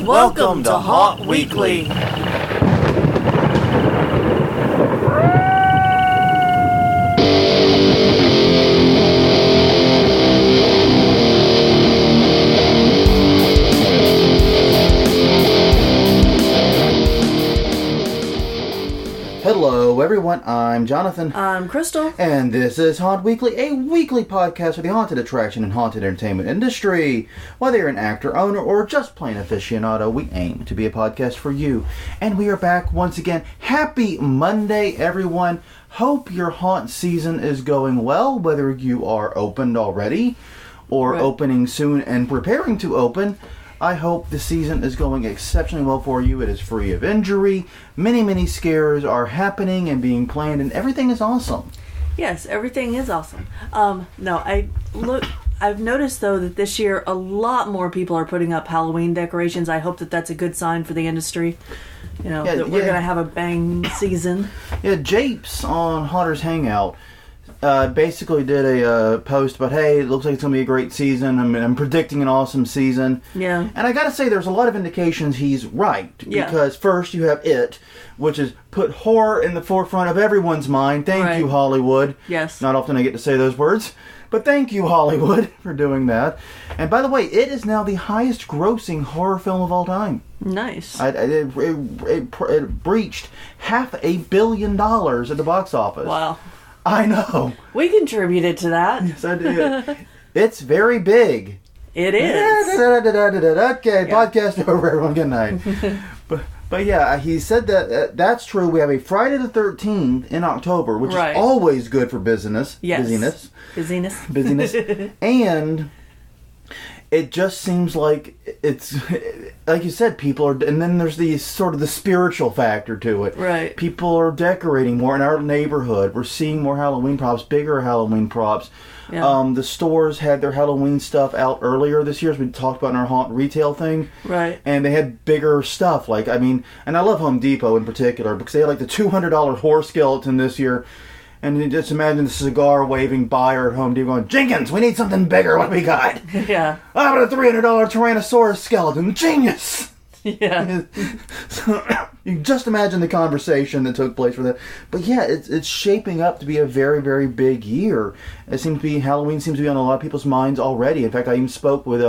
Welcome to Haunt Weekly. Hello everyone, I'm Jonathan. I'm Crystal. And this is Haunt Weekly, a weekly podcast for the haunted attraction and haunted entertainment industry. Whether you're an actor, owner, or just plain aficionado, we aim to be a podcast for you. And we are back once again. Happy Monday, everyone. Hope your haunt season is going well, whether you are opened already or opening soon and preparing to open. I hope the season is going exceptionally well for you. It is free of injury. Many scares are happening and being planned, and everything is awesome. Yes, everything is awesome. I've noticed though that this year a lot more people are putting up Halloween decorations. I hope that that's a good sign for the industry. You know, that we're going to have a bang season. Yeah, Japes on Haunters Hangout basically did a post about, hey, it looks like it's going to be a great season. I'm predicting an awesome season. Yeah. And I got to say, there's a lot of indications he's right. Yeah. Because first you have It, which is put horror in the forefront of everyone's mind. Thank you, Hollywood. Yes. Not often I get to say those words. But thank you, Hollywood, for doing that. And by the way, It is now the highest grossing horror film of all time. Nice. It breached $500 million at the box office. Wow. I know. We contributed to that. Yes, I did. It's very big. It is. Okay, podcast over, everyone. Good night. But yeah, he said that that's true. We have a Friday the 13th in October, which is always good for business. Yes. Busyness. And it just seems like it's, like you said, people are, and then there's the sort of the spiritual factor to it. Right. People are decorating more in our neighborhood. We're seeing more Halloween props, bigger Halloween props. Yeah. The stores had their Halloween stuff out earlier this year, as we talked about in our haunt retail thing. Right. And they had bigger stuff. Like, I mean, and I love Home Depot in particular, because they had like the $200 horse skeleton this year. And you just imagine the cigar waving buyer at Home Depot going, Jenkins, we need something bigger. What do we got? Yeah. How about a $300 Tyrannosaurus skeleton? Genius! Yeah. So, you just imagine the conversation that took place for that. But yeah, it's shaping up to be a very big year. Halloween seems to be on a lot of people's minds already. In fact, I even spoke with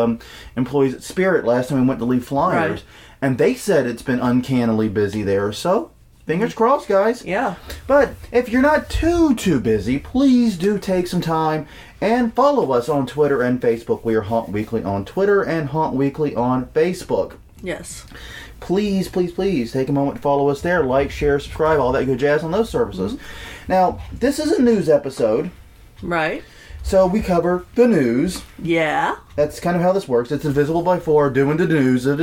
employees at Spirit last time we went to leave flyers. Right. And they said it's been uncannily busy there. So, fingers crossed, guys. Yeah. But if you're not too busy, please do take some time and follow us on Twitter and Facebook. We are Haunt Weekly on Twitter and Haunt Weekly on Facebook. Yes. Please take a moment to follow us there. Like, share, subscribe, all that good jazz on those services. Mm-hmm. Now, this is a news episode. Right. So we cover the news. Yeah. That's kind of how this works. It's Divisible by 4, doing the news. I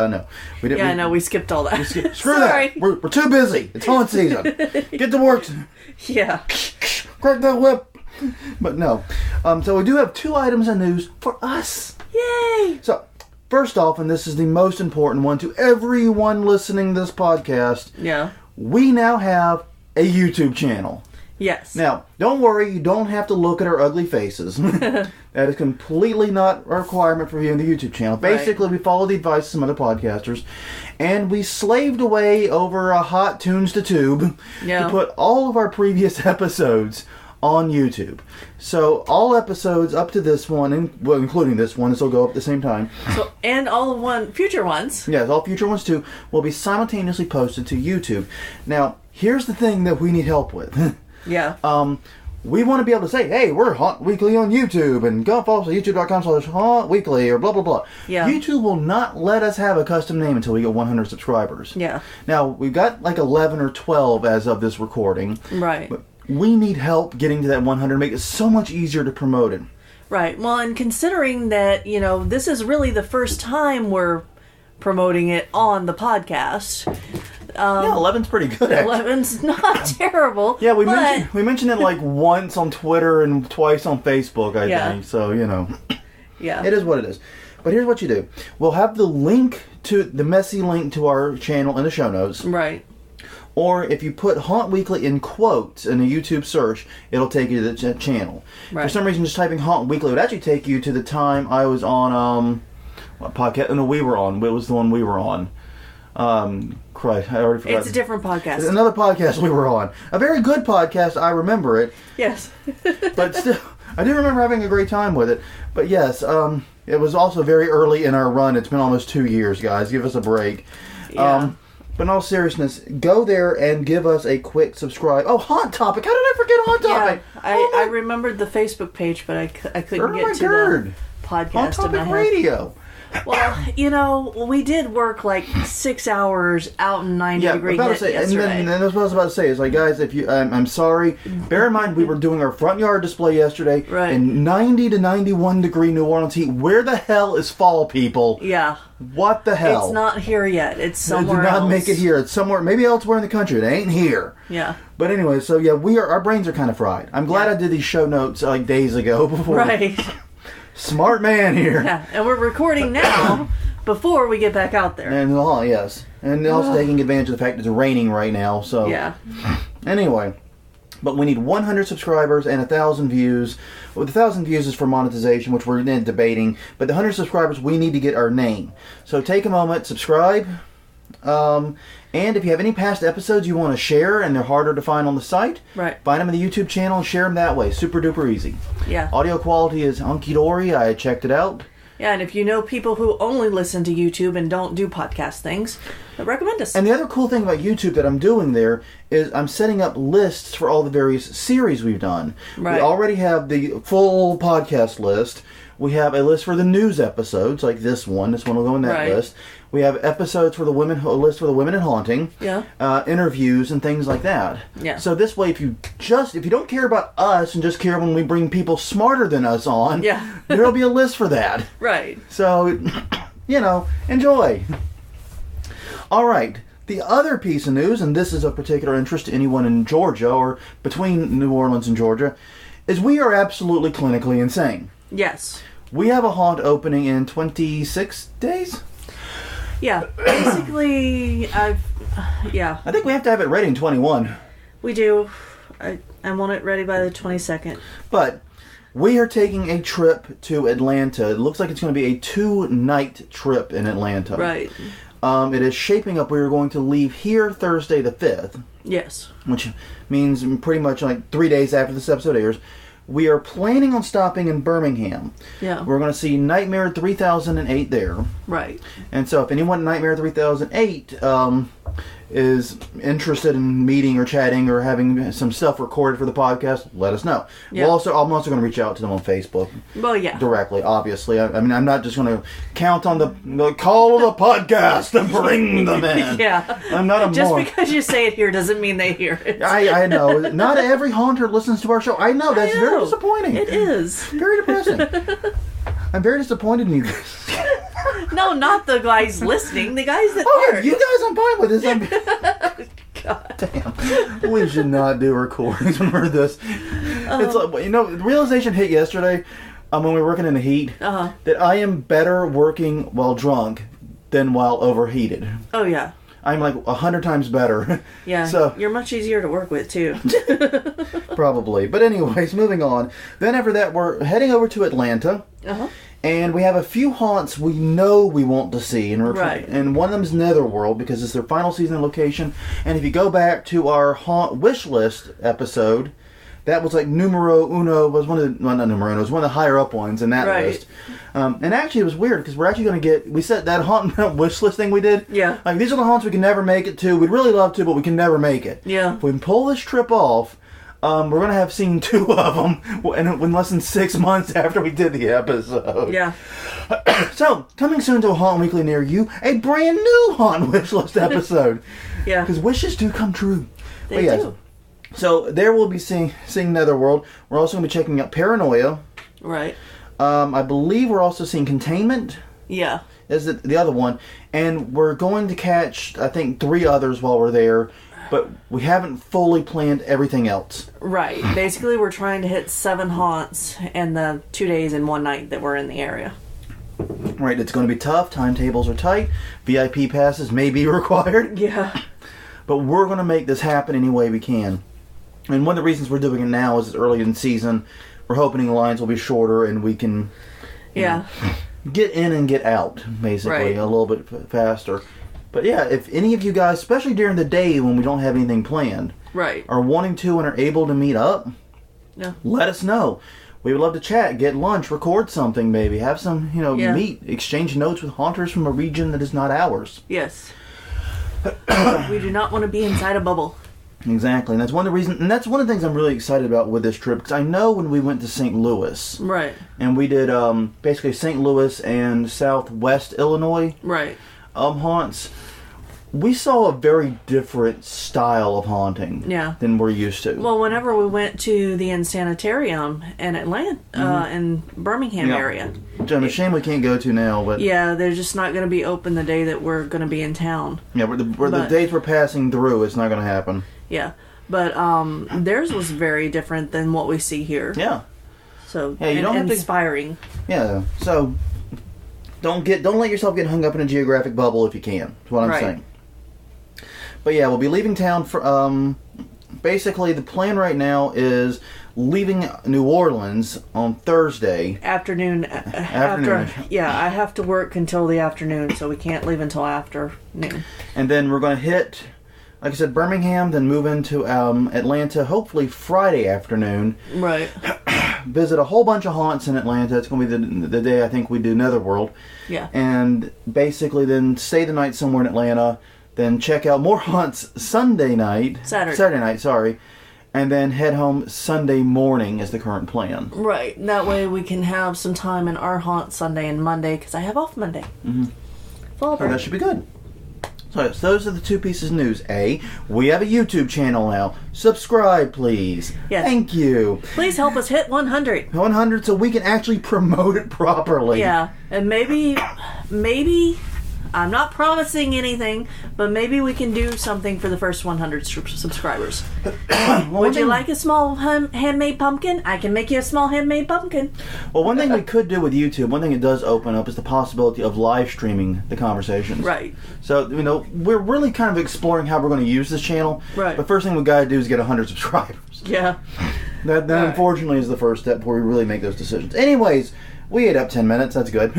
know. I know. We skipped all that. Screw that. We're too busy. It's haunt season. Get to work. Yeah. Crack that whip. But no. So we do have 2 items of news for us. Yay. So, first off, and this is the most important one to everyone listening to this podcast. Yeah. We now have a YouTube channel. Yes. Now, don't worry, you don't have to look at our ugly faces. That is completely not a requirement for viewing the YouTube channel. Basically, we follow the advice of some other podcasters, and we slaved away over a hot tunes to tube to put all of our previous episodes on YouTube. So, all episodes up to this one, including this one, this will go up at the same time. So, and all future ones. Yes, all future ones too, will be simultaneously posted to YouTube. Now, here's the thing that we need help with. Yeah. We want to be able to say, hey, we're Haunt Weekly on YouTube, and go follow us at youtube.com/Haunt Weekly, or blah, blah, blah. Yeah. YouTube will not let us have a custom name until we get 100 subscribers. Yeah. Now, we've got like 11 or 12 as of this recording. Right. But we need help getting to that 100, make it so much easier to promote it. Right. Well, and considering that, this is really the first time we're promoting it on the podcast. 11's pretty good, actually. 11's not terrible. Yeah, we mentioned it like once on Twitter and twice on Facebook, I think. So, Yeah. It is what it is. But here's what you do. We'll have the messy link to our channel in the show notes. Right. Or if you put Haunt Weekly in quotes in a YouTube search, it'll take you to the channel. Right. For some reason, just typing Haunt Weekly would actually take you to the time I was on What podcast? No, we were on. It was the one we were on. Christ, I already forgot. It's a different podcast. It's another podcast we were on. A very good podcast. I remember it. Yes. But still, I do remember having a great time with it. But yes, it was also very early in our run. It's been almost 2 years, guys. Give us a break. Yeah. But in all seriousness, go there and give us a quick subscribe. Oh, Haunt Topic. How did I forget Haunt Topic? Yeah, I remembered the Facebook page, but I couldn't get to the podcast. Haunt Topic Radio. Well, we did work like 6 hours out in 90-degree heat yesterday. And that's what I was about to say. It's like, guys, if you, I'm sorry. Bear in mind, we were doing our front yard display yesterday in 90 to 91 degree New Orleans heat. Where the hell is fall, people? Yeah. What the hell? It's not here yet. It's somewhere else. It did not make it here. It's somewhere, maybe elsewhere in the country. It ain't here. Yeah. But anyway, so yeah, our brains are kind of fried. I'm glad I did these show notes like days ago before. Right. Smart man here. Yeah, and we're recording now before we get back out there. And yes. And also taking advantage of the fact it's raining right now, so. Yeah. Anyway. But we need 100 subscribers and 1,000 views. Well, the 1,000 views is for monetization, which we're then debating. But the 100 subscribers, we need to get our name. So take a moment, subscribe. And if you have any past episodes you want to share and they're harder to find on the site, find them in the YouTube channel and share them that way. Super duper easy. Yeah. Audio quality is hunky-dory. I checked it out. Yeah, and if you know people who only listen to YouTube and don't do podcast things, recommend us. And the other cool thing about YouTube that I'm doing there is I'm setting up lists for all the various series we've done. Right. We already have the full podcast list. We have a list for the news episodes, like this one. This one will go in that list. We have episodes for the women, a list for the women in haunting. Yeah. Interviews and things like that. Yeah. So this way, if you don't care about us and just care when we bring people smarter than us on, there'll be a list for that. Right. So, enjoy. All right. The other piece of news, and this is of particular interest to anyone in Georgia or between New Orleans and Georgia, is we are absolutely clinically insane. Yes. We have a haunt opening in 26 days? Yeah. Basically, I think we have to have it ready in 21. We do. I want it ready by the 22nd. But we are taking a trip to Atlanta. It looks like it's going to be a 2-night trip in Atlanta. Right. It is shaping up. We're going to leave here Thursday the 5th. Yes. Which means pretty much like 3 days after this episode airs. We are planning on stopping in Birmingham. Yeah. We're going to see Nightmare 3008 there. Right. And so if anyone in Nightmare 3008 is interested in meeting or chatting or having some stuff recorded for the podcast, let us know. Yeah. I'm also going to reach out to them on Facebook. Well, yeah. Directly, obviously. I mean, I'm not just going to count on the call of the podcast to bring them in. Yeah. I'm not a Just moron. because you say it here doesn't mean they hear it. I know. Not every haunter listens to our show. I know. That's very disappointing. It is. Very depressing. I'm very disappointed in you guys. No, not the guys listening. The guys that aren't. You guys, I'm fine with this. God. Damn. We should not do recordings when we're this. It's like, the realization hit yesterday when we were working in the heat that I am better working while drunk than while overheated. Oh, yeah. I'm like 100 times better. Yeah, so you're much easier to work with, too. Probably. But anyways, moving on. Then after that, we're heading over to Atlanta. And we have a few haunts we know we want to see. And one of them is Netherworld, because it's their final season location. And if you go back to our haunt wish list episode, that was like numero uno, was one of the, well, not numero uno, it was one of the higher up ones in that list. And actually it was weird, because we're actually going to we said that haunt wish list thing we did. Yeah. Like, these are the haunts we can never make it to. We'd really love to, but we can never make it. Yeah. If we can pull this trip off, we're going to have seen 2 of them in less than 6 months after we did the episode. Yeah. So, coming soon to a Haunt Weekly near you, a brand new Haunt Wish List episode. Yeah. Because wishes do come true. They do. So, there we'll be seeing Netherworld. We're also going to be checking out Paranoia. Right. I believe we're also seeing Containment. Yeah. Is the other one. And we're going to catch, I think, 3 others while we're there. But we haven't fully planned everything else. Right. Basically, we're trying to hit 7 haunts in the 2 days and 1 night that we're in the area. Right. It's going to be tough. Timetables are tight. VIP passes may be required. Yeah. But we're going to make this happen any way we can. And one of the reasons we're doing it now is it's early in the season. We're hoping the lines will be shorter and we can... Yeah. get in and get out, basically, a little bit faster. But yeah, if any of you guys, especially during the day when we don't have anything planned, are wanting to and are able to meet up, let us know. We would love to chat, get lunch, record something maybe, have some, meet, exchange notes with haunters from a region that is not ours. Yes. We do not want to be inside a bubble. Exactly, and that's one of the reasons, and that's one of the things I'm really excited about with this trip, because I know when we went to St. Louis, and we did basically St. Louis and Southwest Illinois, haunts, we saw a very different style of haunting than we're used to. Well, whenever we went to the Insanitarium in Atlanta, in Birmingham area. Which I'm ashamed we can't go to now, but... Yeah, they're just not going to be open the day that we're going to be in town. Yeah, the days we're passing through, it's not going to happen. Yeah, but theirs was very different than what we see here. Yeah. So, you don't have inspiring. So don't let yourself get hung up in a geographic bubble if you can. That's what I'm saying. But yeah, we'll be leaving town for basically the plan right now is leaving New Orleans on Thursday afternoon. I have to work until the afternoon, so we can't leave until afternoon. And then we're going to hit, like I said, Birmingham, then move into Atlanta, hopefully Friday afternoon. Right. Visit a whole bunch of haunts in Atlanta. It's going to be the day I think we do Netherworld. Yeah. And basically then stay the night somewhere in Atlanta, then check out more haunts Saturday night, and then head home Sunday morning is the current plan. Right. That way we can have some time in our haunt Sunday and Monday, because I have off Monday. So that should be good. So those are the two pieces of news. We have a YouTube channel now. Subscribe, please. Yes. Thank you. Please help us hit 100. 100 so we can actually promote it properly. Yeah. And maybe, I'm not promising anything, but maybe we can do something for the first 100 subscribers. Would you like a small handmade pumpkin? I can make you a small handmade pumpkin. Well, one thing we could do with YouTube, one thing it does open up is the possibility of live streaming the conversations. Right. So, we're really kind of exploring how we're going to use this channel. Right. The first thing we got to do is get 100 subscribers. Yeah. That unfortunately is the first step before we really make those decisions. Anyways, we ate up 10 minutes. That's good.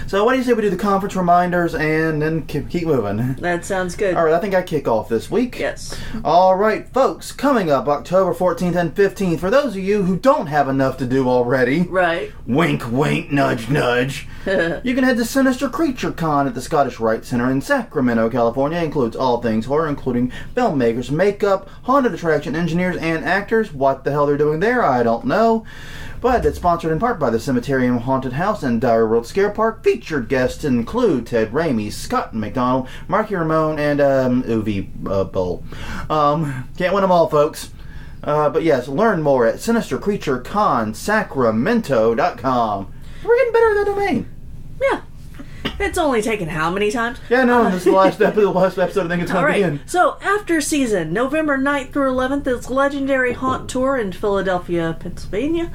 So what do you say we do the conference reminders and then keep moving? That sounds good. All right, I think I kick off this week. Yes. All right, folks, coming up October 14th and 15th, for those of you who don't have enough to do already. Right. Wink, wink, nudge, nudge. You can head to Sinister Creature Con at the Scottish Rite Center in Sacramento, California. It includes all things horror, including filmmakers, makeup, haunted attraction engineers, and actors. What the hell they're doing there, I don't know. But it's sponsored in part by the Cemeterium Haunted House and Direworld Scare Park. Featured guests include Ted Raimi, Scott McDonald, Marky Ramone, and Uwe Boll. Can't win them all, folks. But yes, learn more at SinisterCreatureConSacramento.com. We're getting better at that domain. Yeah. It's only taken how many times? Yeah, no, this is the last episode I think it's going to be in. So, after season, November 9th through 11th is Legendary Haunt Tour in Philadelphia, Pennsylvania.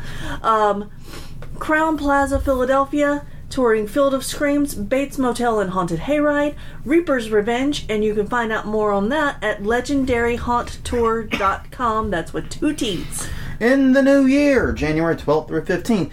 Crown Plaza, Philadelphia, touring Field of Screams, Bates Motel and Haunted Hayride, Reaper's Revenge, and you can find out more on that at legendaryhaunttour.com. That's with 2 T's. In the new year, January 12th through 15th,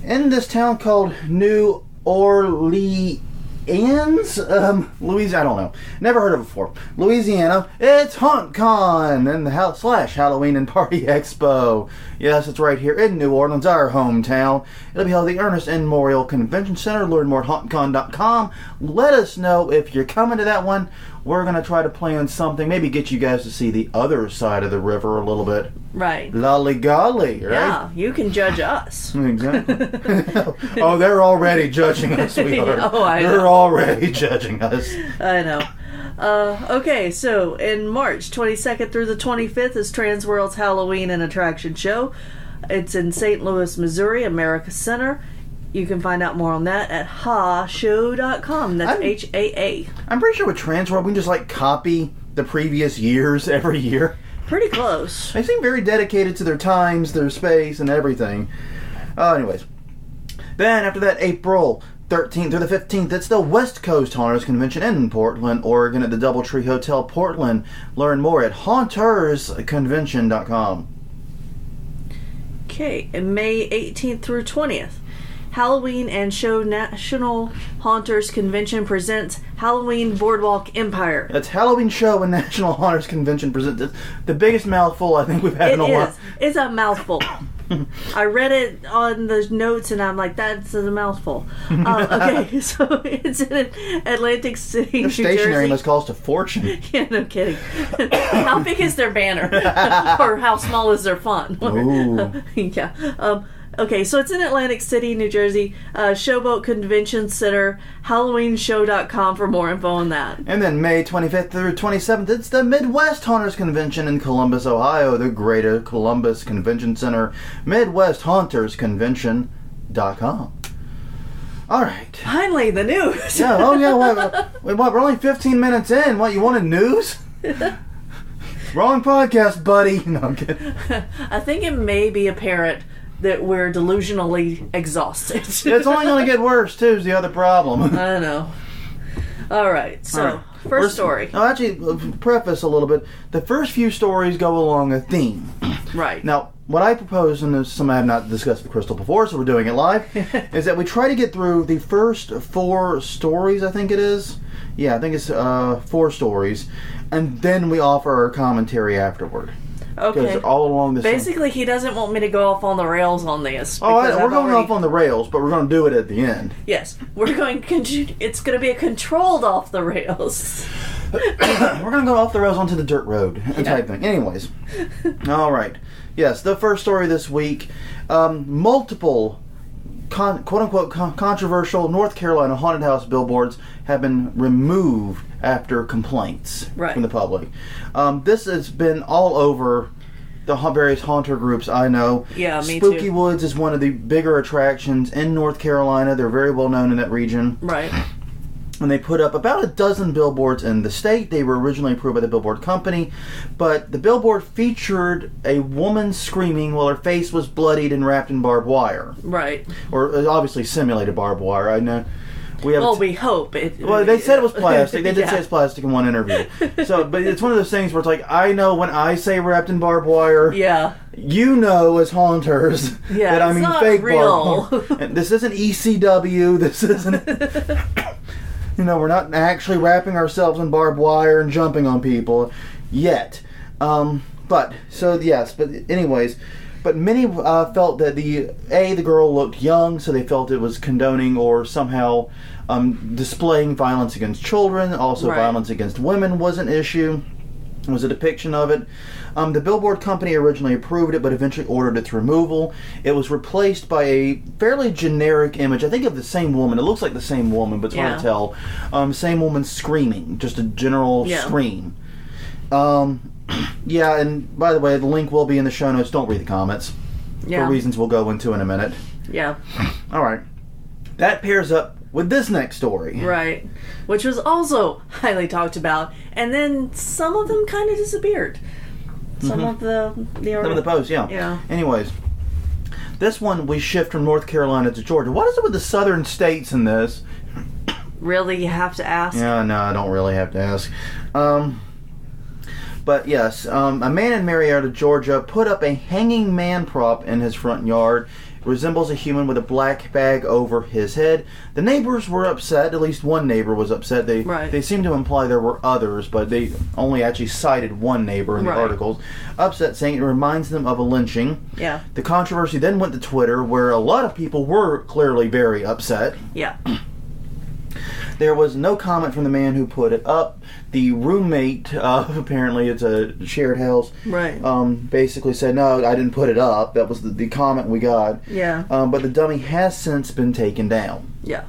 in this town called New Orleans, Louisiana, I don't know. Never heard of it before. Louisiana, it's HauntCon and the Halloween and Party Expo. Yes, it's right here in New Orleans, our hometown. It'll be held at the Ernest N. Morial Convention Center. Learn more at hauntcon.com. Let us know if you're coming to that one. We're going to try to plan something, maybe get you guys to see the other side of the river a little bit. Right. Lolly golly, right? Yeah, you can judge us. Exactly. Oh, they're already judging us, sweetheart. Oh, I know. They're already judging us. I know. Okay, so in March 22nd through the 25th is Transworld's Halloween and Attraction Show. It's in St. Louis, Missouri, America Center. You can find out more on that at hashow.com. That's HAA. I'm pretty sure with Transworld, we can just copy the previous years every year. Pretty close. They seem very dedicated to their times, their space, and everything. Anyways. Then after that, April 13th through the 15th, it's the West Coast Haunters Convention in Portland, Oregon at the Doubletree Hotel, Portland. Learn more at hauntersconvention.com. Okay, and May 18th through 20th Halloween and Show National Haunters Convention presents Halloween Boardwalk Empire. That's Halloween Show and National Haunters Convention presents the biggest mouthful I think we've had in a while. It's a mouthful. I read it on the notes and I'm like, that's a mouthful. Okay, so it's in Atlantic City, New Jersey. Stationery must cost a fortune. Yeah, no kidding. How big is their banner? Or how small is their font? Ooh. Yeah. Okay, so it's in Atlantic City, New Jersey. Showboat Convention Center, HalloweenShow.com for more info on that. And then May 25th through 27th, it's the Midwest Haunters Convention in Columbus, Ohio, the Greater Columbus Convention Center, MidwestHauntersConvention.com. All right. Finally, the news. Yeah, oh yeah, what, we're only 15 minutes in. What, you wanted news? Wrong podcast, buddy. No, I'm kidding. I think it may be apparent that we're delusionally exhausted. It's only going to get worse, too, is the other problem. I know. All right, so, first story. Now, actually, preface a little bit. The first few stories go along a theme. Right. Now, what I propose, and some I have not discussed with Crystal before, so we're doing it live, is that we try to get through the first 4 stories, I think it is. Yeah, I think it's 4 stories. And then we offer our commentary afterward. Okay. Because all along this. Basically, he doesn't want me to go off on the rails on this. Oh, we're going off on the rails, but we're going to do it at the end. Yes, we're going. It's going to be a controlled off the rails. We're going to go off the rails onto the dirt road type thing. Anyways, all right. Yes, the first story this week. Multiple quote-unquote controversial North Carolina haunted house billboards have been removed after complaints from the public. This has been all over the various haunter groups I know. Yeah, me Spooky too. Woods is one of the bigger attractions in North Carolina. They're very well known in that region. Right. And they put up about a dozen billboards in the state. They were originally approved by the Billboard Company, but the billboard featured a woman screaming while her face was bloodied and wrapped in barbed wire. Right. Or obviously simulated barbed wire. I know. We hope it. Well, they said it was plastic. They did say it's plastic in one interview. So, but it's one of those things where it's like, I know when I say wrapped in barbed wire. Yeah. You know, as haunters, that I mean fake real. barbed wire. And this isn't ECW. This isn't. You know, we're not actually wrapping ourselves in barbed wire and jumping on people yet. But anyways, but many felt that the girl looked young, so they felt it was condoning or somehow displaying violence against children. Also, violence against women was an issue. It was a depiction of it. The Billboard Company originally approved it, but eventually ordered its removal. It was replaced by a fairly generic image, I think, of the same woman. It looks like the same woman, but it's hard to tell. Same woman screaming, just a general scream. Yeah, and by the way, the link will be in the show notes. Don't read the comments. For reasons we'll go into in a minute. Yeah. All right. That pairs up with this next story. Right. Which was also highly talked about. And then some of them kind of disappeared. Some of the posts, yeah. Anyways, this one we shift from North Carolina to Georgia. What is it with the southern states in this? Really, you have to ask? Yeah, no, I don't really have to ask. But yes, a man in Marietta, Georgia, put up a hanging man prop in his front yard. It resembles a human with a black bag over his head. The neighbors were upset. At least one neighbor was upset. They seem to imply there were others, but they only actually cited one neighbor in the articles. Upset, saying it reminds them of a lynching. Yeah. The controversy then went to Twitter, where a lot of people were clearly very upset. Yeah. There was no comment from the man who put it up. The roommate, apparently it's a shared house, basically said, no, I didn't put it up. That was the comment we got. Yeah. But the dummy has since been taken down. Yeah.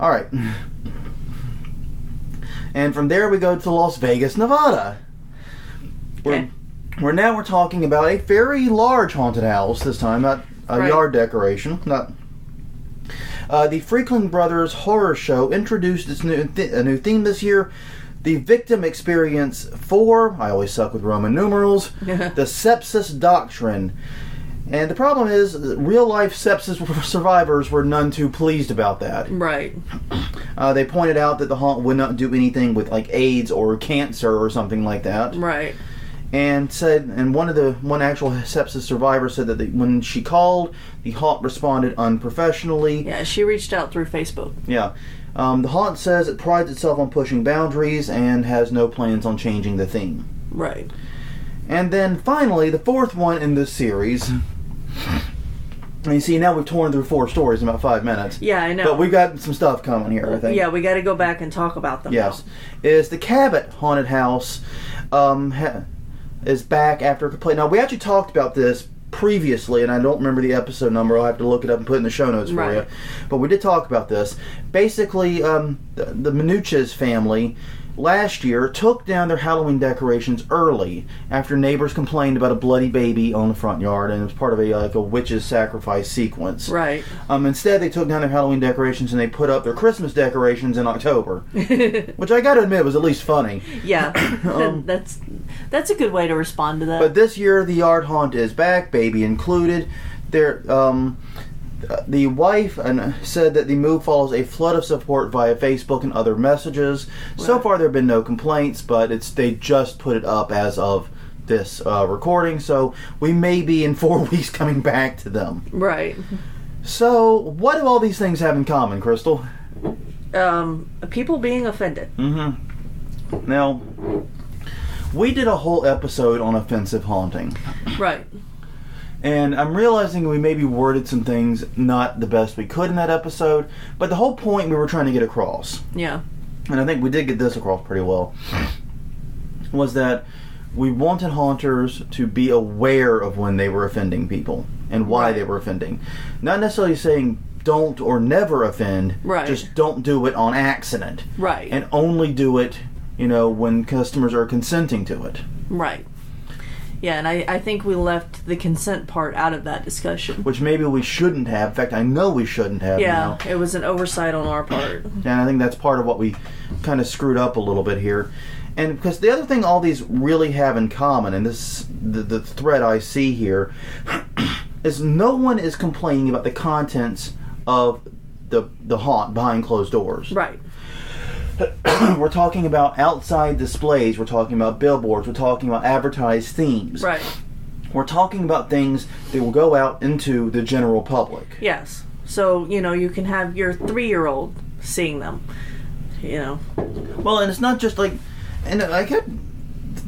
All right. And from there we go to Las Vegas, Nevada. Okay. Where now we're talking about a very large haunted house this time, not a yard decoration, not... the Freakling Brothers Horror Show introduced its a new theme this year, the Victim Experience 4, I always suck with Roman numerals, the Sepsis Doctrine. And the problem is, real-life sepsis survivors were none too pleased about that. Right. They pointed out that the haunt would not do anything with, like, AIDS or cancer or something like that. Right. and one actual sepsis survivor said that when she called, the haunt responded unprofessionally. Yeah, she reached out through Facebook. Yeah. The haunt says it prides itself on pushing boundaries and has no plans on changing the theme. Right. And then finally, the fourth one in this series. And you see, now we've torn through 4 stories in about 5 minutes. Yeah, I know. But we've got some stuff coming here, I think. Yeah, we got to go back and talk about them. Yes. Is the Cabot Haunted House is back after a complaint. Now, we actually talked about this previously, and I don't remember the episode number. I'll have to look it up and put it in the show notes for you. But we did talk about this. Basically, the Minucci's family last year took down their Halloween decorations early after neighbors complained about a bloody baby on the front yard, and it was part of a witch's sacrifice sequence. Right. Instead, they took down their Halloween decorations and they put up their Christmas decorations in October, which I got to admit was at least funny. Yeah, that's a good way to respond to that. But this year, the yard haunt is back, baby included. The wife said that the move follows a flood of support via Facebook and other messages. Right. So far, there have been no complaints, but they just put it up as of this recording, so we may be in 4 weeks coming back to them. Right. So, what do all these things have in common, Crystal? People being offended. Mm-hmm. Now, we did a whole episode on offensive haunting. Right. And I'm realizing we maybe worded some things not the best we could in that episode, but the whole point we were trying to get across, yeah, and I think we did get this across pretty well, was that we wanted haunters to be aware of when they were offending people and why they were offending. Not necessarily saying don't or never offend, just don't do it on accident. Right. And only do it, when customers are consenting to it. Right. Yeah, and I think we left the consent part out of that discussion. Which maybe we shouldn't have. In fact, I know we shouldn't have. Yeah, it was an oversight on our part. And I think that's part of what we kind of screwed up a little bit here. And because the other thing all these really have in common, and this the thread I see here, is no one is complaining about the contents of the haunt behind closed doors. Right. We're talking about outside displays, we're talking about billboards, we're talking about advertised themes. Right. We're talking about things that will go out into the general public. Yes. So, you can have your 3-year-old seeing them, Well, and it's not just like, and I kept,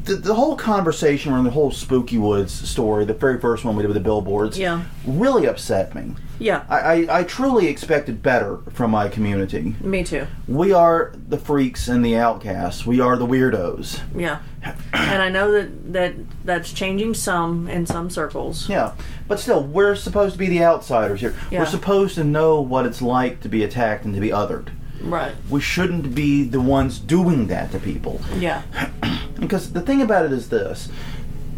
the whole conversation around the whole Spooky Woods story, the very first one we did with the billboards, really upset me. Yeah. I truly expected better from my community. Me too. We are the freaks and the outcasts. We are the weirdos. Yeah. And I know that's changing some in some circles. Yeah. But still, we're supposed to be the outsiders here. Yeah. We're supposed to know what it's like to be attacked and to be othered. Right. We shouldn't be the ones doing that to people. Yeah. Because the thing about it is this.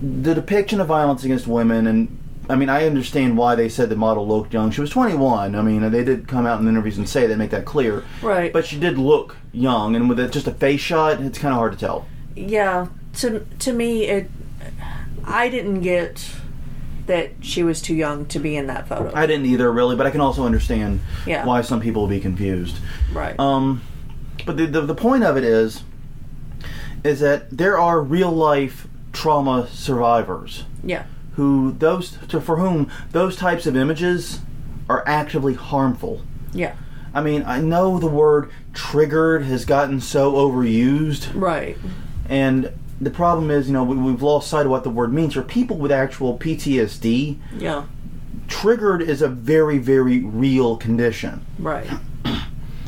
The depiction of violence against women, and I understand why they said the model looked young. She was 21. They did come out in interviews and say they make that clear. Right. But she did look young, and with just a face shot, it's kind of hard to tell. Yeah. To me, I didn't get that she was too young to be in that photo. I didn't either, really, but I can also understand why some people will be confused. Right. But the point of it is that there are real-life trauma survivors. Yeah. For whom those types of images are actively harmful. Yeah. I know the word triggered has gotten so overused. Right. And the problem is, we've lost sight of what the word means. For people with actual PTSD, triggered is a very, very real condition. Right.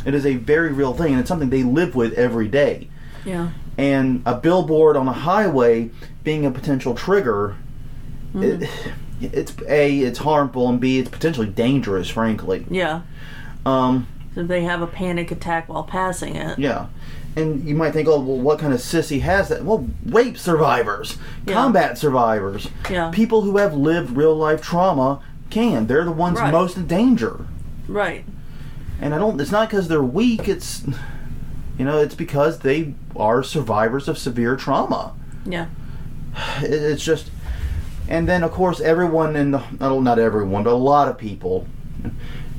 It is a very real thing, and it's something they live with every day. Yeah. And a billboard on a highway being a potential trigger, it's A, it's harmful, and B, it's potentially dangerous, frankly. Yeah. So they have a panic attack while passing it. Yeah. And you might think, oh, well, what kind of sissy has that? Well, rape survivors, combat survivors, people who have lived real-life trauma can. They're the ones most in danger. Right. And it's not because they're weak, it's because they are survivors of severe trauma. Yeah. It's just, and then of course everyone not everyone, but a lot of people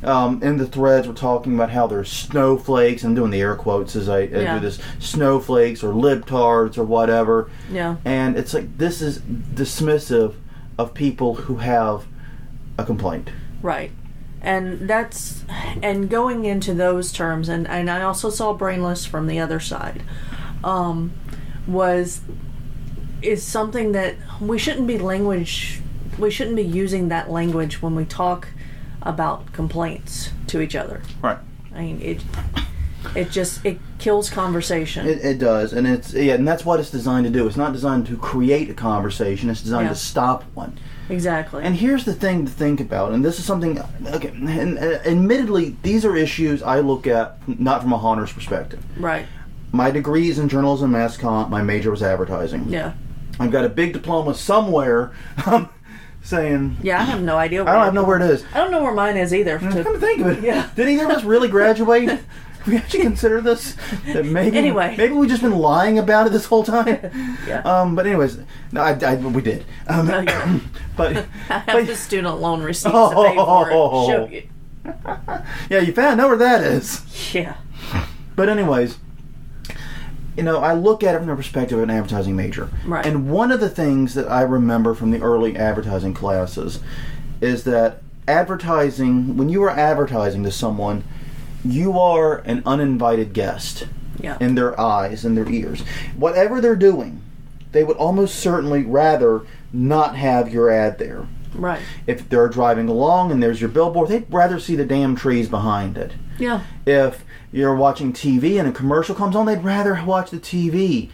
In the threads, we're talking about how there's snowflakes. I'm doing the air quotes as I do this. Snowflakes or libtards or whatever. Yeah. And it's like, this is dismissive of people who have a complaint. Right. And going into those terms, and I also saw Brainless from the other side, is something that we shouldn't be using that language when we talk about complaints to each other. Right. I mean, it kills conversation. It does, and and that's what it's designed to do. It's not designed to create a conversation. It's designed to stop one. Exactly. And here's the thing to think about, and this is something. Okay, and admittedly, these are issues I look at not from a haunter's perspective. Right. My degree is in journalism and mass comm. My major was advertising. Yeah. I've got a big diploma somewhere. Saying, yeah, I have no idea. I don't know where it is. I don't know where mine is either. Come to think of it, yeah. Did either of us really graduate? We actually consider this that maybe we've just been lying about it this whole time. Yeah. But anyways, no, we did. But I have the student loan receipts to pay for it. Show you. Yeah, you know where that is. Yeah. But anyways, I look at it from the perspective of an advertising major. Right. And one of the things that I remember from the early advertising classes is that advertising, when you are advertising to someone, you are an uninvited guest in their eyes and their ears. Whatever they're doing, they would almost certainly rather not have your ad there. Right. If they're driving along and there's your billboard, they'd rather see the damn trees behind it. Yeah. If you're watching TV and a commercial comes on, they'd rather watch the TV.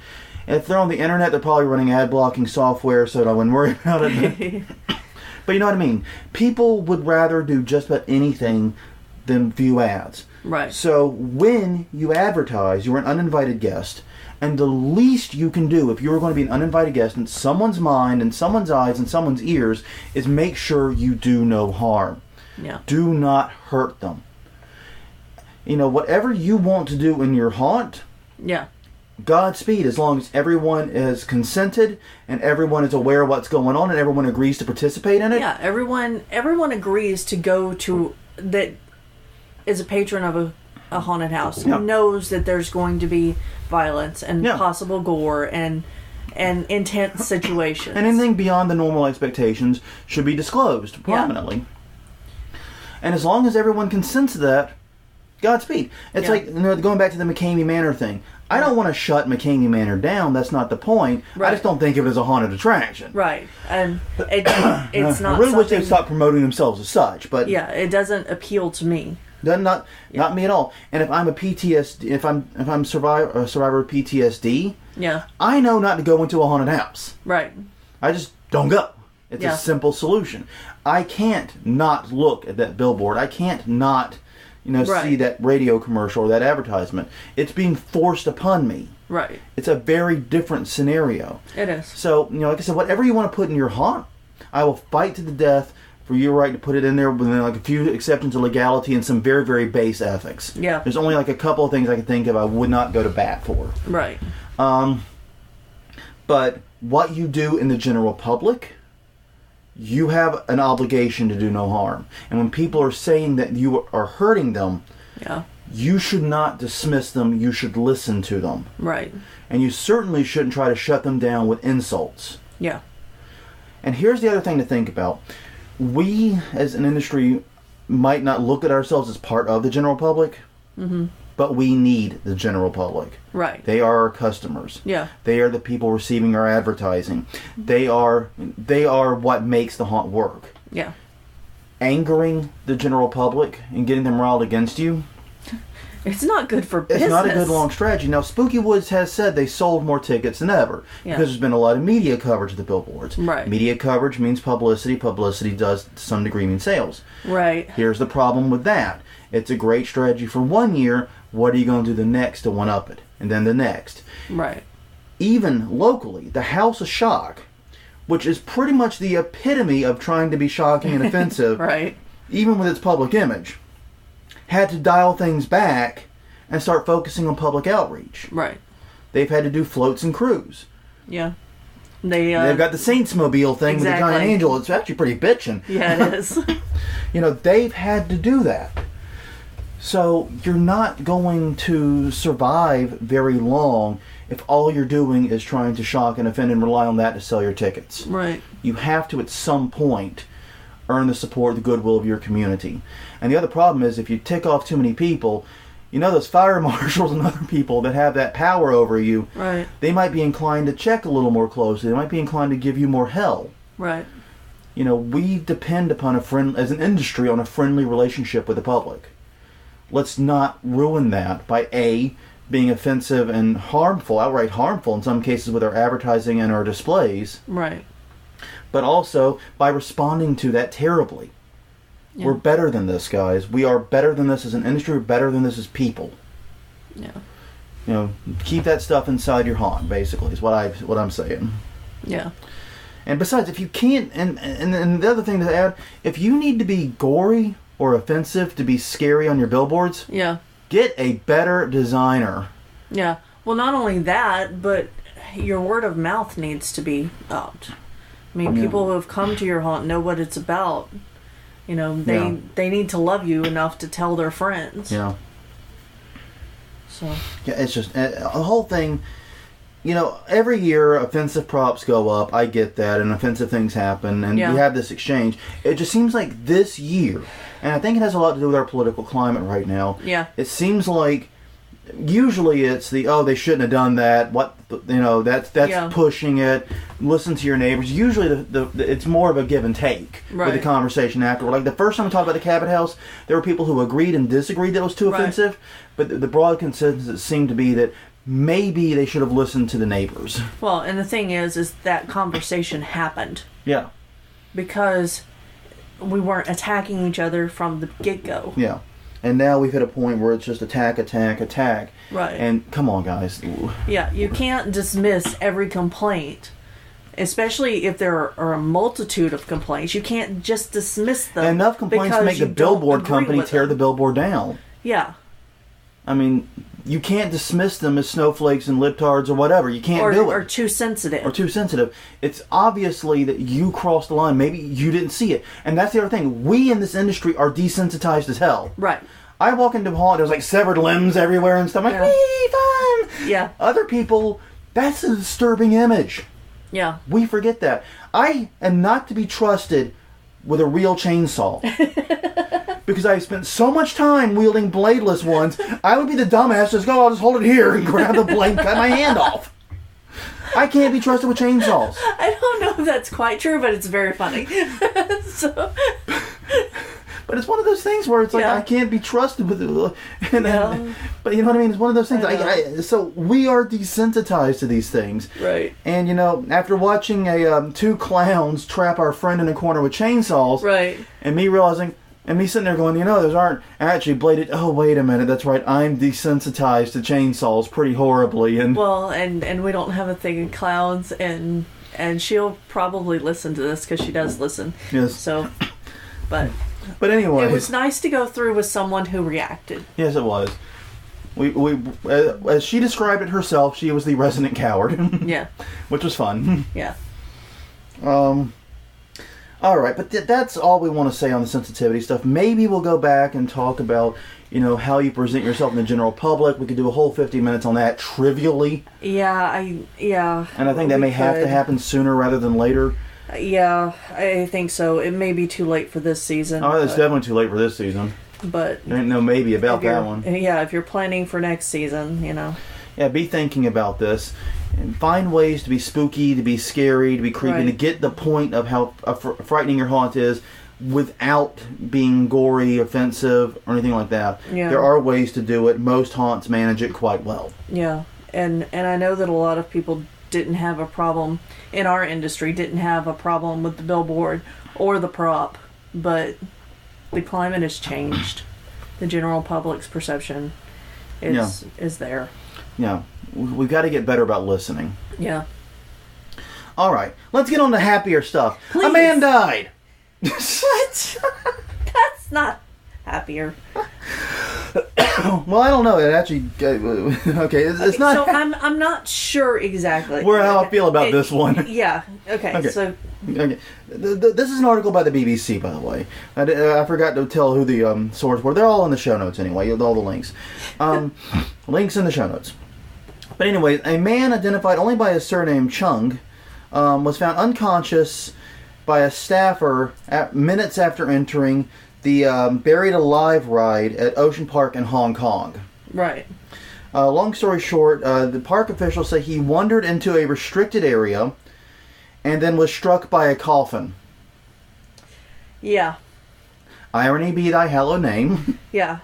If they're on the internet, they're probably running ad blocking software, so I wouldn't worry about it. But you know what I mean? People would rather do just about anything than view ads. Right. So when you advertise, you're an uninvited guest, and the least you can do if you're going to be an uninvited guest in someone's mind and someone's eyes and someone's ears is make sure you do no harm. Yeah. Do not hurt them. Whatever you want to do in your haunt, Godspeed, as long as everyone is consented and everyone is aware of what's going on and everyone agrees to participate in it. Yeah, everyone agrees to go to, that is a patron of a haunted house, who knows that there's going to be violence and possible gore and intense situations. And anything beyond the normal expectations should be disclosed prominently. Yeah. And as long as everyone consents to that, Godspeed. It's like, going back to the McCamey Manor thing. I don't want to shut McCamey Manor down. That's not the point. Right. I just don't think of it as a haunted attraction. Right. And it's not. I really wish they'd stop promoting themselves as such. But yeah, it doesn't appeal to me. Not me at all. And if I'm a PTSD, if I'm a survivor of PTSD, I know not to go into a haunted house. Right. I just don't go. It's a simple solution. I can't not look at that billboard. I can't not see that radio commercial or that advertisement. It's being forced upon me. Right. It's a very different scenario. It is. So, like I said, whatever you want to put in your haunt, I will fight to the death for your right to put it in there with a few exceptions of legality and some very, very base ethics. Yeah. There's only a couple of things I can think of I would not go to bat for. Right. But what you do in the general public, you have an obligation to do no harm. And when people are saying that you are hurting them, you should not dismiss them. You should listen to them. Right. And you certainly shouldn't try to shut them down with insults. Yeah. And here's the other thing to think about. We, as an industry, might not look at ourselves as part of the general public, but we need the general public. Right. They are our customers. Yeah. They are the people receiving our advertising. They are what makes the haunt work. Yeah. Angering the general public and getting them riled against you, it's not good for business. It's not a good long strategy. Now, Spooky Woods has said they sold more tickets than ever because there's been a lot of media coverage of the billboards. Right. Media coverage means publicity. Publicity does, to some degree, mean sales. Right. Here's the problem with that. It's a great strategy for 1 year. What are you going to do the next to one-up it? And then the next. Right. Even locally, the House of Shock, which is pretty much the epitome of trying to be shocking and offensive, right, even with its public image, had to dial things back and start focusing on public outreach. Right. They've had to do floats and crews. Yeah. They've got the Saints-mobile thing with the giant angel. It's actually pretty bitchin'. Yeah, it is. They've had to do that. So you're not going to survive very long if all you're doing is trying to shock and offend and rely on that to sell your tickets. Right. You have to, at some point, earn the support, the goodwill of your community. And the other problem is, if you tick off too many people, those fire marshals and other people that have that power over you, right, they might be inclined to check a little more closely. They might be inclined to give you more hell. Right. We depend upon as an industry, on a friendly relationship with the public. Let's not ruin that by being offensive and harmful, outright harmful in some cases with our advertising and our displays. Right. But also by responding to that terribly. Yeah. We're better than this, guys. We are better than this as an industry. We're better than this as people. Yeah. Keep that stuff inside your haunt, basically, is what I'm saying. Yeah. And besides, if you can't, and the other thing to add, if you need to be gory or offensive to be scary on your billboards, yeah, get a better designer. Yeah. Well, not only that, but your word of mouth needs to be out. I mean, people who have come to your haunt know what it's about. They need to love you enough to tell their friends. Yeah. So. Yeah, it's just the whole thing. Every year offensive props go up. I get that, and offensive things happen, and we have this exchange. It just seems like this year, and I think it has a lot to do with our political climate right now. Yeah. It seems like usually it's they shouldn't have done that. That's pushing it. Listen to your neighbors. Usually it's more of a give and take with the conversation afterward. Like the first time we talked about the Cabot House, there were people who agreed and disagreed that it was too offensive, but the broad consensus seemed to be that maybe they should have listened to the neighbors. Well, and the thing is that conversation happened. Yeah. Because we weren't attacking each other from the get-go. Yeah. And now we've hit a point where it's just attack. Right. And come on, guys. Yeah, you can't dismiss every complaint, especially if there are a multitude of complaints. You can't just dismiss them. Enough complaints to make the billboard company tear the billboard down. Yeah. I mean, you can't dismiss them as snowflakes and libtards or whatever. You can't do it. Or too sensitive. It's obviously that you crossed the line. Maybe you didn't see it. And that's the other thing. We in this industry are desensitized as hell. Right. I walk into a haunt, there's like severed limbs everywhere and stuff. I'm like, fun! Yeah. Other people, that's a disturbing image. Yeah. We forget that. I am not to be trusted with a real chainsaw. Because I spent so much time wielding bladeless ones, I would be the dumbass just go, I'll just hold it here and grab the blade and cut my hand off. I can't be trusted with chainsaws. I don't know if that's quite true, but it's very funny. But it's one of those things where it's like, I can't be trusted with it. But you know what I mean? It's one of those things. So we are desensitized to these things. Right. And, after watching two clowns trap our friend in a corner with chainsaws. Right. And me realizing... And me sitting there going, those aren't actually bladed. Oh, wait a minute. That's right. I'm desensitized to chainsaws pretty horribly. And we don't have a thing in clowns. And she'll probably listen to this because she does listen. Yes. So, but anyway. It was nice to go through with someone who reacted. Yes, it was. We as she described it herself, she was the resident coward. Yeah. Which was fun. Yeah. All right, but that's all we want to say on the sensitivity stuff. Maybe we'll go back and talk about, how you present yourself in the general public. We could do a whole 50 minutes on that trivially. Yeah, And I think that may have to happen sooner rather than later. Yeah, I think so. It may be too late for this season. Oh, it's definitely too late for this season. But there ain't no maybe about that one. Yeah, if you're planning for next season, Yeah, be thinking about this. And find ways to be spooky, to be scary, to be creepy, to get the point of how frightening your haunt is without being gory, offensive, or anything like that. Yeah. There are ways to do it. Most haunts manage it quite well. Yeah, and I know that a lot of people didn't have a problem, in our industry, didn't have a problem with the billboard or the prop, but the climate has changed. The general public's perception is there. Yeah. We've got to get better about listening. Yeah. All right. Let's get on to happier stuff. Please. A man died. What? That's not happier. Well, I don't know. It actually okay. It's not. So I'm not sure exactly How I feel about this one. Yeah. Okay. So. Okay. This is an article by the BBC, by the way. I forgot to tell who the source were. They're all in the show notes anyway. All the links. Links in the show notes. But anyway, a man identified only by his surname Chung was found unconscious by a staffer minutes after entering the Buried Alive ride at Ocean Park in Hong Kong. Right. Long story short, the park officials say he wandered into a restricted area and then was struck by a coffin. Yeah. Irony be thy hallowed name. Yeah.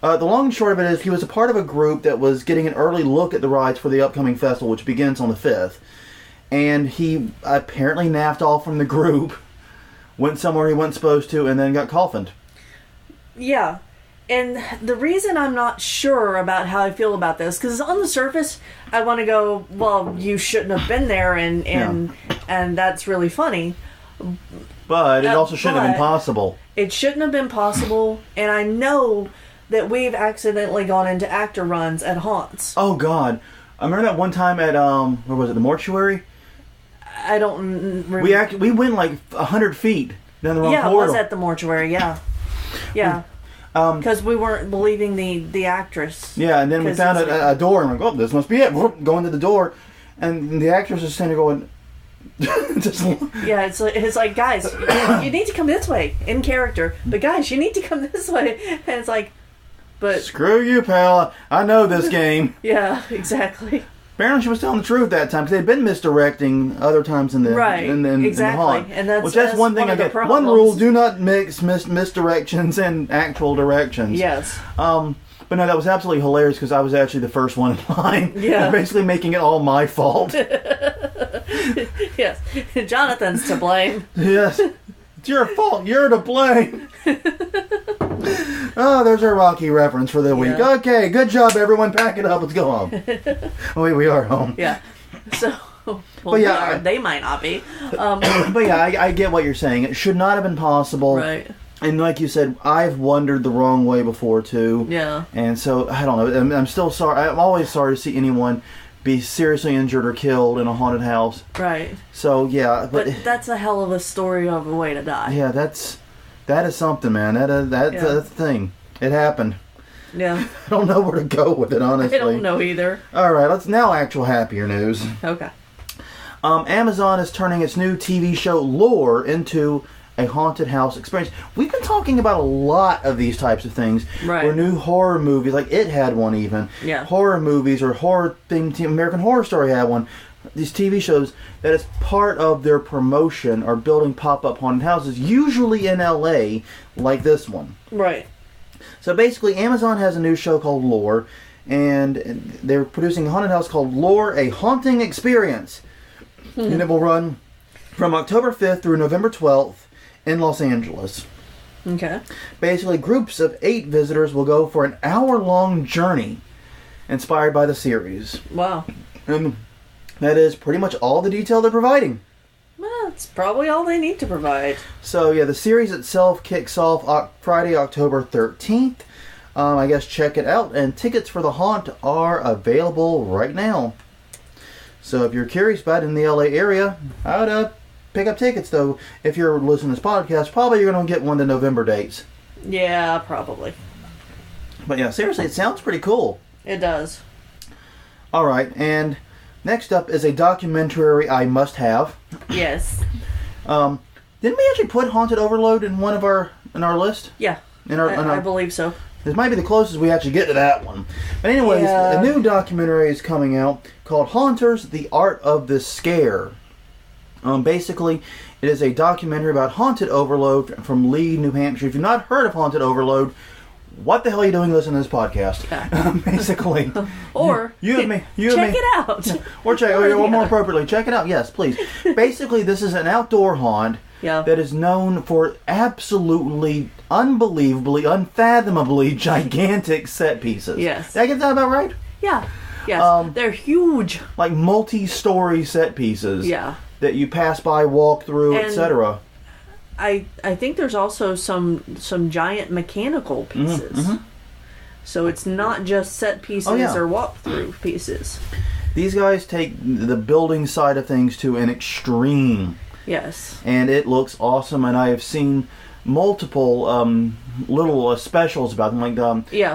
The long and short of it is he was a part of a group that was getting an early look at the rides for the upcoming festival, which begins on the 5th. And he apparently naffed off from the group, went somewhere he wasn't supposed to, and then got coffined. Yeah. And the reason I'm not sure about how I feel about this, because on the surface, I want to go, well, you shouldn't have been there, and that's really funny. But it also shouldn't have been possible. It shouldn't have been possible, and I know that we've accidentally gone into actor runs at haunts. Oh, God. I remember that one time at, where was it, the mortuary? I don't remember. We went like 100 feet down the wrong corridor. Yeah, it was at the mortuary, yeah. Yeah. Because we weren't believing the actress. Yeah, and then we found a door, and we're like, oh, this must be it. We're going to the door, and the actress is standing going... Yeah, it's like, guys, you need to come this way, in character. But guys, you need to come this way. And it's like, but... Screw you, pal. I know this game. Yeah, exactly. Apparently she was telling the truth that time, because they'd been misdirecting other times in the exactly. in the haunt. And that's one thing I get. One rule: do not mix misdirections and actual directions. Yes. But no, that was absolutely hilarious because I was actually the first one in line. Yeah. Basically making it all my fault. Yes. Jonathan's to blame. Yes. It's your fault. You're to blame. Oh, there's our Rocky reference for the week. Okay, good job, everyone. Pack it up. Let's go home. We are home. Yeah. So, well, they might not be. But yeah, I get what you're saying. It should not have been possible. Right. And like you said, I've wandered the wrong way before, too. Yeah. And so, I don't know. I'm still sorry. I'm always sorry to see anyone be seriously injured or killed in a haunted house. Right. So, yeah. But that's a hell of a story of a way to die. Yeah, that is something, man. That's a thing. It happened. Yeah. I don't know where to go with it, honestly. I don't know either. All right, let's now actual happier news. Okay. Amazon is turning its new TV show Lore into a haunted house experience. We've been talking about a lot of these types of things. Right. Or new horror movies, like It had one even. Yeah. Horror movies or horror themed American Horror Story had one. These TV shows that is part of their promotion are building pop-up haunted houses, usually in LA, like this one. Right. So basically, Amazon has a new show called Lore, and they're producing a haunted house called Lore, A Haunting Experience. And it will run from October 5th through November 12th in Los Angeles. Okay. Basically, groups of 8 visitors will go for an hour-long journey inspired by the series. Wow. And that is pretty much all the detail they're providing. Well, it's probably all they need to provide. So, yeah, the series itself kicks off Friday, October 13th. I guess check it out. And tickets for The Haunt are available right now. So, if you're curious about it in the LA area, I would pick up tickets, though. If you're listening to this podcast, probably you're going to get one of the November dates. Yeah, probably. But, yeah, seriously, it sounds pretty cool. It does. All right, and next up is a documentary I must have. Yes. Didn't we actually put Haunted Overload in our list? Yeah. I believe so. This might be the closest we actually get to that one. But anyways, a new documentary is coming out called Haunters, The Art of the Scare. Basically, it is a documentary about Haunted Overload from Lee, New Hampshire. If you've not heard of Haunted Overload, what the hell are you doing listening to this podcast? Yeah. Basically. Or check it out. Or more appropriately, check it out. Yes, please. Basically, this is an outdoor haunt that is known for absolutely, unbelievably, unfathomably gigantic set pieces. Yes. Did I get that about right? Yeah. Yes. They're huge. Like multi-story set pieces. Yeah. That you pass by, walk through, etc. I think there's also some giant mechanical pieces. Mm-hmm. So it's not just set pieces or walkthrough pieces. These guys take the building side of things to an extreme. Yes. And it looks awesome, and I have seen multiple little specials about them. Like,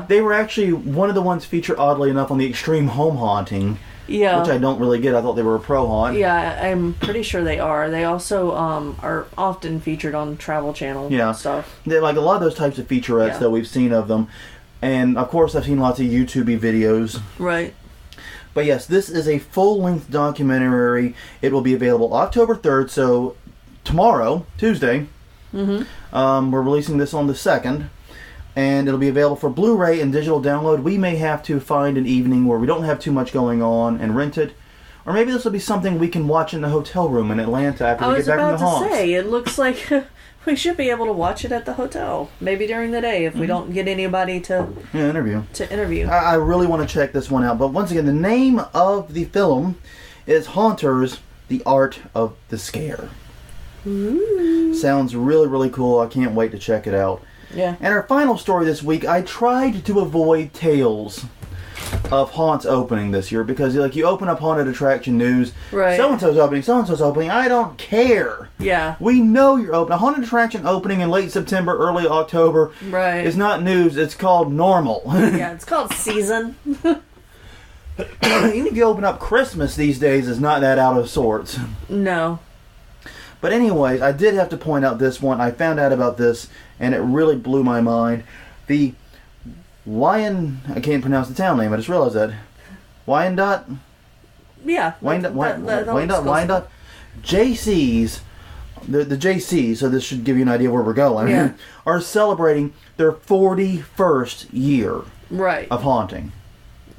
they were actually one of the ones featured, oddly enough, on the Extreme Home Haunting. Yeah. Which I don't really get. I thought they were a pro haunt. Yeah, I'm pretty sure they are. They also are often featured on Travel Channel stuff. They're like a lot of those types of featurettes that we've seen of them. And, of course, I've seen lots of YouTube videos. Right. But, yes, this is a full-length documentary. It will be available October 3rd, so tomorrow, Tuesday. Mm-hmm. We're releasing this on the 2nd. And it'll be available for Blu-ray and digital download. We may have to find an evening where we don't have too much going on and rent it. Or maybe this will be something we can watch in the hotel room in Atlanta after we get back from the haunts. I was about to say, it looks like we should be able to watch it at the hotel. Maybe during the day if we don't get anybody to interview. I really want to check this one out. But once again, the name of the film is Haunters, The Art of the Scare. Ooh. Sounds really, really cool. I can't wait to check it out. Yeah. And our final story this week, I tried to avoid tales of haunts opening this year because, like, you open up haunted attraction news, so-and-so's opening, I don't care. Yeah. We know you're open. A haunted attraction opening in late September, early October is not news. It's called normal. Yeah, it's called season. Even if you open up Christmas these days, it's not that out of sorts. No. But anyways, I did have to point out this one. I found out about this, and it really blew my mind. The I can't pronounce the town name, I just realized that. Wyandotte? Yeah. Wyandotte? JC's, the JC's, so this should give you an idea where we're going, are celebrating their 41st year of haunting.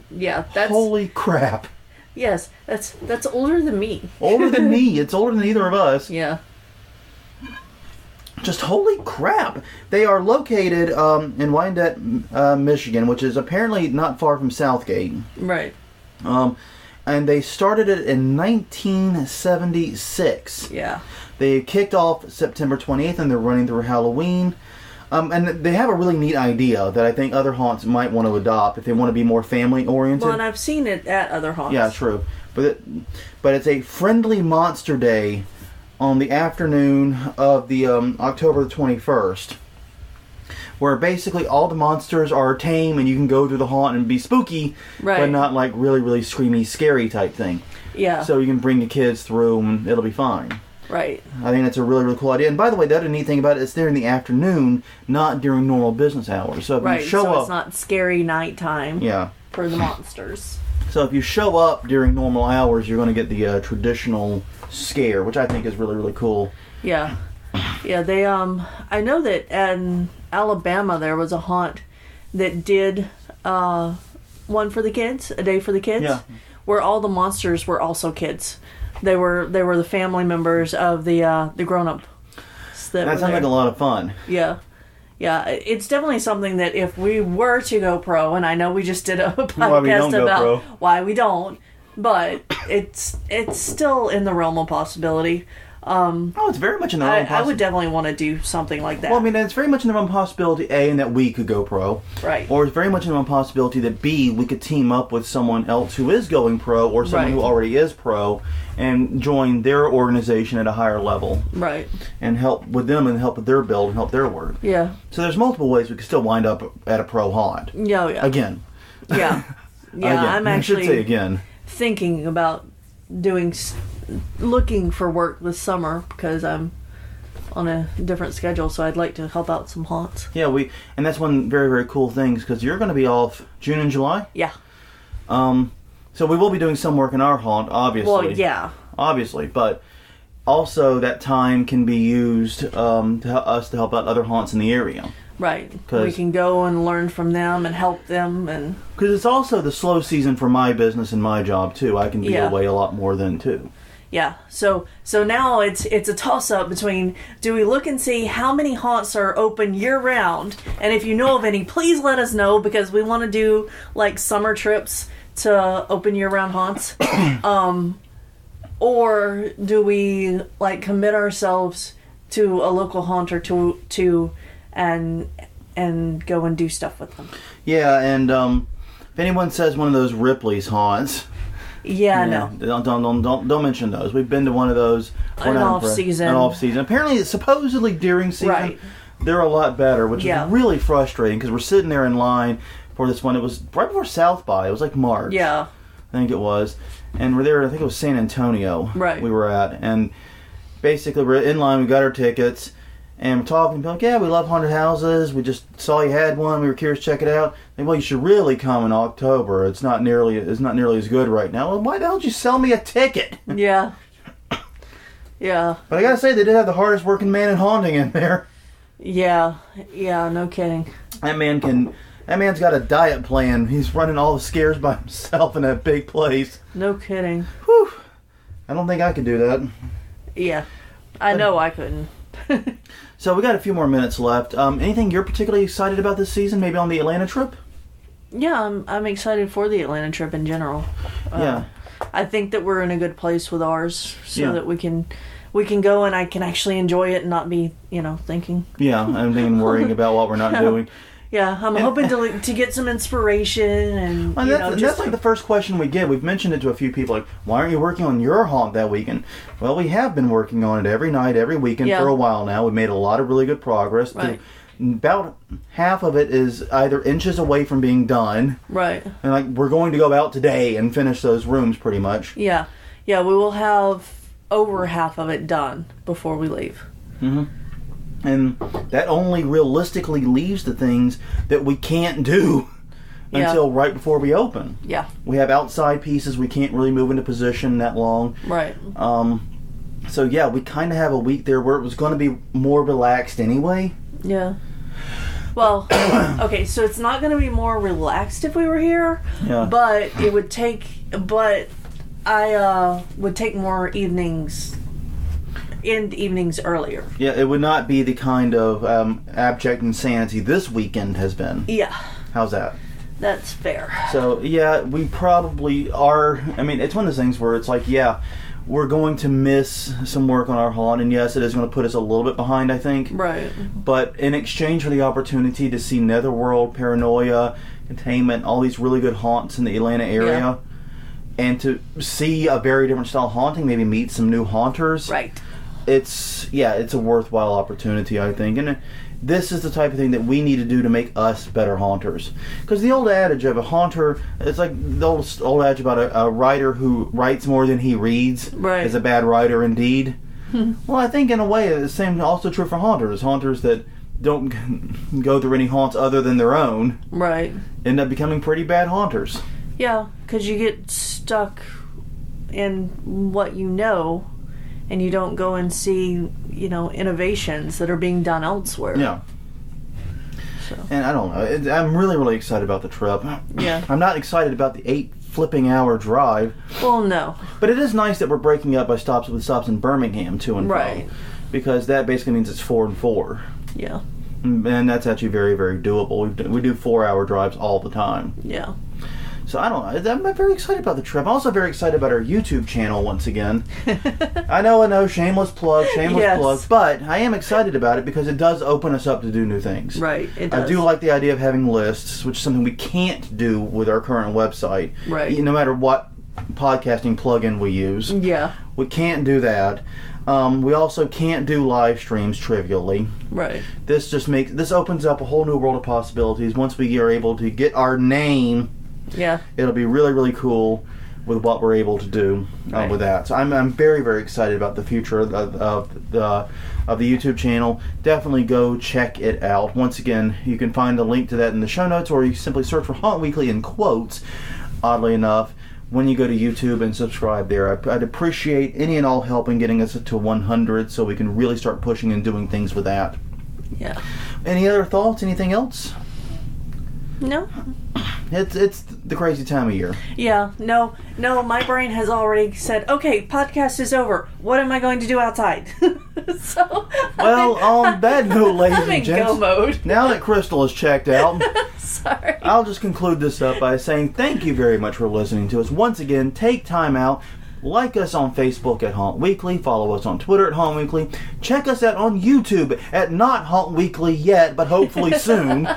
Yeah, that's... Holy crap. Yes, that's older than me. Older than me. It's older than either of us. Yeah. Just holy crap. They are located in Wyandotte, Michigan, which is apparently not far from Southgate. Right. And they started it in 1976. Yeah. They kicked off September 28th, and they're running through Halloween. And they have a really neat idea that I think other haunts might want to adopt if they want to be more family-oriented. Well, and I've seen it at other haunts. Yeah, true. But it's a friendly monster day on the afternoon of the October the 21st, where basically all the monsters are tame and you can go through the haunt and be spooky, but not like really, really screamy, scary type thing. Yeah. So you can bring the kids through and it'll be fine. Right. I think that's a really, really cool idea. And by the way, the other neat thing about it is there in the afternoon, not during normal business hours. So if you show up... it's not scary nighttime for the monsters. So if you show up during normal hours, you're going to get the traditional scare, which I think is really, really cool. Yeah. Yeah, they, I know that in Alabama there was a haunt that did one for the kids, a day for the kids, where all the monsters were also kids. They were the family members of the grown-up. That sounds like a lot of fun. Yeah. Yeah, it's definitely something that if we were to go pro, and I know we just did a podcast about why we don't, but it's still in the realm of possibility. It's very much in the realm of possibility. I would definitely want to do something like that. Well, I mean, it's very much in the realm of possibility, A, in that we could go pro. Right. Or it's very much in the realm of possibility that, B, we could team up with someone else who is going pro, or someone who already is pro, and join their organization at a higher level. Right. And help with them and help with their build and help their work. Yeah. So there's multiple ways we could still wind up at a pro haunt. Yeah, yeah. Again. Yeah. Yeah, again. I'm actually I should say again. Thinking about looking for work this summer because I'm on a different schedule, so I'd like to help out some haunts. Yeah, and that's one very, very cool thing because you're going to be off June and July? Yeah. So we will be doing some work in our haunt, obviously. Well, yeah. Obviously, but also that time can be used to help out other haunts in the area. Right. We can go and learn from them and help them. And because it's also the slow season for my business and my job, too. I can be away a lot more then, too. Yeah. So now it's a toss-up between, do we look and see how many haunts are open year-round? And if you know of any, please let us know, because we want to do, like, summer trips to open year-round haunts. Or do we, like, commit ourselves to a local haunt or two and and go and do stuff with them. Yeah, and if anyone says one of those Ripley's haunts, no, don't mention those. We've been to one of those. An off season. Apparently, supposedly during season, they're a lot better, which is really frustrating because we're sitting there in line for this one. It was right before South by. It was like March. Yeah. I think it was. And we're there, I think it was San Antonio. Right. We were at. And basically we're in line, we got our tickets, and we're talking, like, yeah, we love haunted houses. We just saw you had one. We were curious to check it out. And, well, you should really come in October. It's not nearly as good right now. Well, why don't you sell me a ticket? Yeah. Yeah. But I gotta say, they did have the hardest working man in haunting in there. Yeah. Yeah, no kidding. That man's got a diet plan. He's running all the scares by himself in that big place. No kidding. Whew. I don't think I could do that. Yeah. I know I couldn't. So we got a few more minutes left. Anything you're particularly excited about this season? Maybe on the Atlanta trip? Yeah, I'm excited for the Atlanta trip in general. Yeah. I think that we're in a good place with ours, so that we can go and I can actually enjoy it and not be, thinking. Yeah, I'm thinking worrying about what we're not doing. Yeah, I'm hoping to get some inspiration and that's like the first question we get. We've mentioned it to a few people, like, why aren't you working on your haunt that weekend? Well, we have been working on it every night, every weekend for a while now. We've made a lot of really good progress. Right. About half of it is either inches away from being done. Right. And like we're going to go out today and finish those rooms pretty much. Yeah. Yeah, we will have over half of it done before we leave. Mm-hmm. And that only realistically leaves the things that we can't do until right before we open. Yeah. We have outside pieces we can't really move into position that long. Right. So yeah, we kind of have a week there where it was going to be more relaxed anyway. Yeah. Well, okay, so it's not going to be more relaxed if we were here. Yeah. But it would take. But I would take more evenings. End evenings earlier. Yeah, it would not be the kind of abject insanity this weekend has been. Yeah. How's that? That's fair. So, yeah, we probably are. I mean, it's one of those things where it's like, yeah, we're going to miss some work on our haunt, and yes, it is going to put us a little bit behind, I think. Right. But in exchange for the opportunity to see Netherworld, Paranoia, Containment, all these really good haunts in the Atlanta area, and to see a very different style haunting, maybe meet some new haunters. Right. It's a worthwhile opportunity, I think, and this is the type of thing that we need to do to make us better haunters. Because the old adage of a haunter, it's like the old adage about a writer who writes more than he reads is a bad writer indeed. Well, I think in a way the same also true for haunters. Haunters that don't go through any haunts other than their own, end up becoming pretty bad haunters. Yeah, because you get stuck in what you know. And you don't go and see, innovations that are being done elsewhere. Yeah. So. And I don't know. I'm really, really excited about the trip. Yeah. I'm not excited about the 8-flipping-hour drive. Well, no. But it is nice that we're breaking up by stops in Birmingham to and from. Because that basically means it's 4 and 4. Yeah. And that's actually very, very doable. We do 4-hour drives all the time. Yeah. So I don't know. I'm very excited about the trip. I'm also very excited about our YouTube channel once again. I know, shameless plug, but I am excited about it because it does open us up to do new things. Right, it does. I do like the idea of having lists, which is something we can't do with our current website. Right. No matter what podcasting plugin we use. Yeah. We can't do that. We also can't do live streams trivially. Right. This opens up a whole new world of possibilities once we are able to get our name. Yeah. It'll be really, really cool with what we're able to do with that. So I'm very, very excited about the future of the YouTube channel. Definitely go check it out. Once again, you can find the link to that in the show notes, or you simply search for Haunt Weekly in quotes, oddly enough, when you go to YouTube and subscribe there. I'd appreciate any and all help in getting us to 100 so we can really start pushing and doing things with that. Yeah. Any other thoughts? Anything else? No. It's the crazy time of year. Yeah, no, my brain has already said, okay, podcast is over. What am I going to do outside? Well, on that note, ladies and gents, go mode. Now that Crystal is checked out, sorry, I'll just conclude this up by saying thank you very much for listening to us. Once again, take time out, Like us on Facebook at Haunt Weekly. Follow us on Twitter at Haunt Weekly. Check us out on YouTube at not Haunt Weekly yet, but hopefully soon.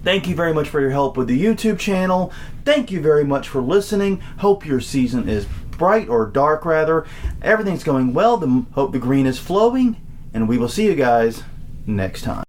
Thank you very much for your help with the YouTube channel. Thank you very much for listening. Hope your season is bright, or dark rather. Everything's going well. Hope the green is flowing. And we will see you guys next time.